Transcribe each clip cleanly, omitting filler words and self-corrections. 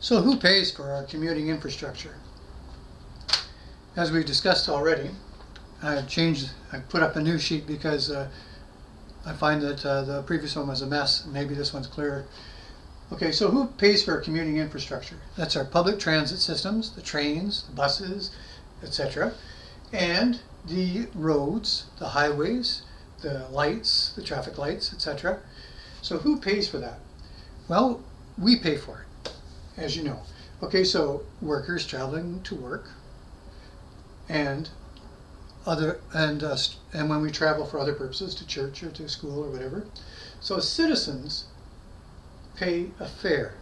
So who pays for our commuting infrastructure? As we discussed already, I put up a new sheet because I find that the previous one was a mess. Maybe this one's clearer. Okay, so who pays for our commuting infrastructure? That's our public transit systems, the trains, the buses, etc. And the roads, the highways, the lights, the traffic lights, etc. So who pays for that? Well, we pay for it, as you know. Okay, so workers traveling to work, and when we travel for other purposes, to church or to school or whatever. So citizens pay a fare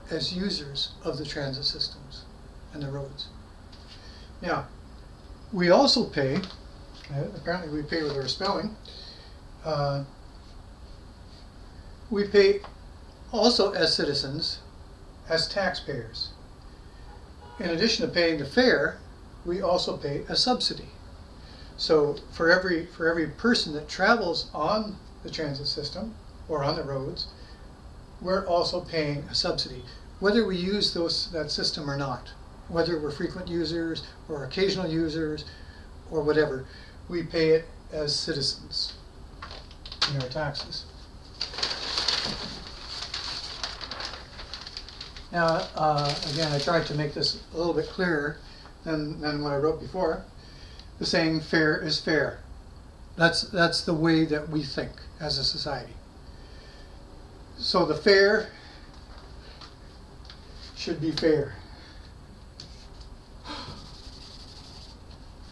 as users of the transit systems and the roads. Now, we also pay, apparently we pay with our spelling, we pay also as citizens, as taxpayers. In addition to paying the fare, we also pay a subsidy. So for every person that travels on the transit system or on the roads, we're also paying a subsidy, whether we use that system or not, whether we're frequent users or occasional users or whatever, we pay it as citizens in our taxes. Now, again, I tried to make this a little bit clearer than what I wrote before. The saying fair is fair. That's the way that we think as a society. So the fare should be fair.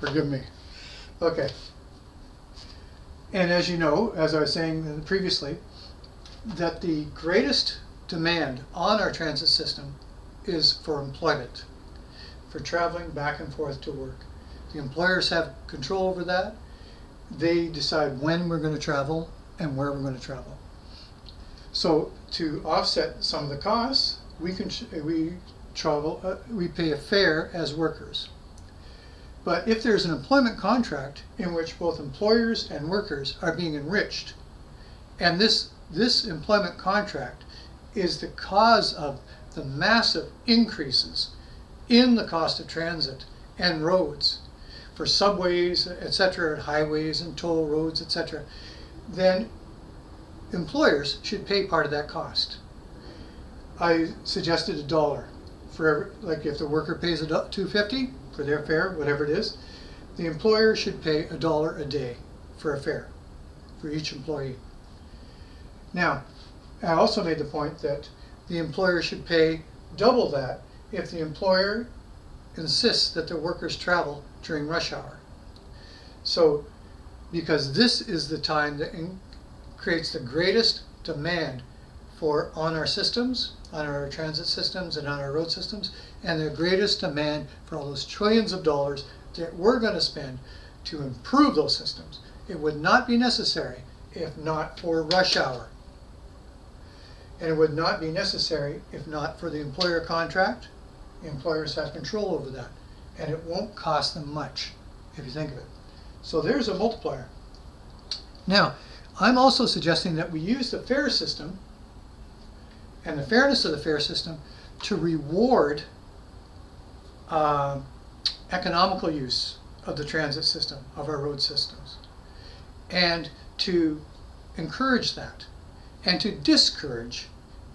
Forgive me. Okay. And as you know, as I was saying previously, that the greatest demand on our transit system is for employment, for traveling back and forth to work. The employers have control over that. They decide when we're going to travel and where we're going to travel. So to offset some of the costs, we pay a fare as workers. But if there's an employment contract in which both employers and workers are being enriched, and this employment contract is the cause of the massive increases in the cost of transit and roads for subways, etc., highways and toll roads, etc., then employers should pay part of that cost. I suggested $1 for like if the worker pays $2.50 for their fare, whatever it is, the employer should pay $1 a day for a fare for each employee. Now, I also made the point that the employer should pay double that if the employer insists that the workers travel during rush hour. So, because this is the time that creates the greatest demand on our systems, on our transit systems and on our road systems, and the greatest demand for all those trillions of dollars that we're going to spend to improve those systems. It would not be necessary if not for rush hour. And it would not be necessary if not for the employer contract. The employers have control over that. And it won't cost them much, if you think of it. So there's a multiplier. Now, I'm also suggesting that we use the fare system and the fairness of the fare system to reward economical use of the transit system, of our road systems, and to encourage that, and to discourage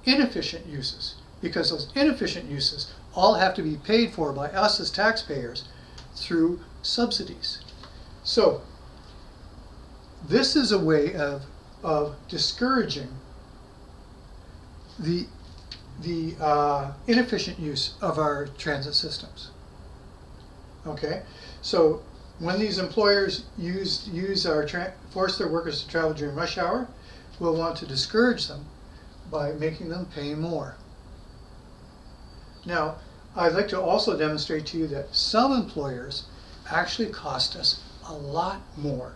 inefficient uses, because those inefficient uses all have to be paid for by us as taxpayers through subsidies. So this is a way of discouraging the inefficient use of our transit systems. Okay, so when these employers force their workers to travel during rush hour, we'll want to discourage them by making them pay more. Now, I'd like to also demonstrate to you that some employers actually cost us a lot more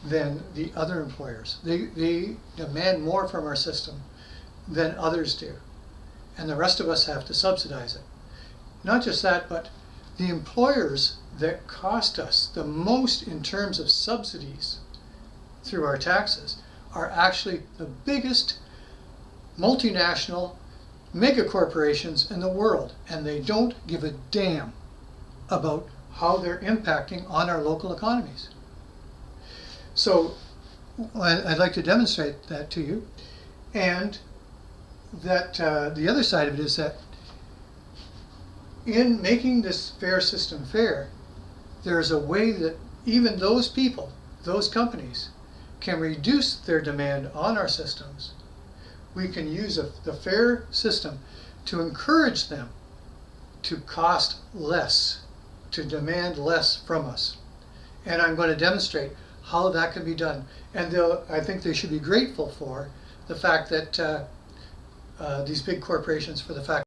than the other employers. They demand more from our system than others do, and the rest of us have to subsidize it. Not just that, but the employers that cost us the most in terms of subsidies through our taxes are actually the biggest multinational mega corporations in the world, and they don't give a damn about how they're impacting on our local economies. So I'd like to demonstrate that to you, and that the other side of it is that in making this fair system fair, there's a way that even those people, those companies, can reduce their demand on our systems. We can use the fair system to encourage them to cost less, to demand less from us. And I'm going to demonstrate how that can be done. And I think they should be grateful for the fact that these big corporations, for the fact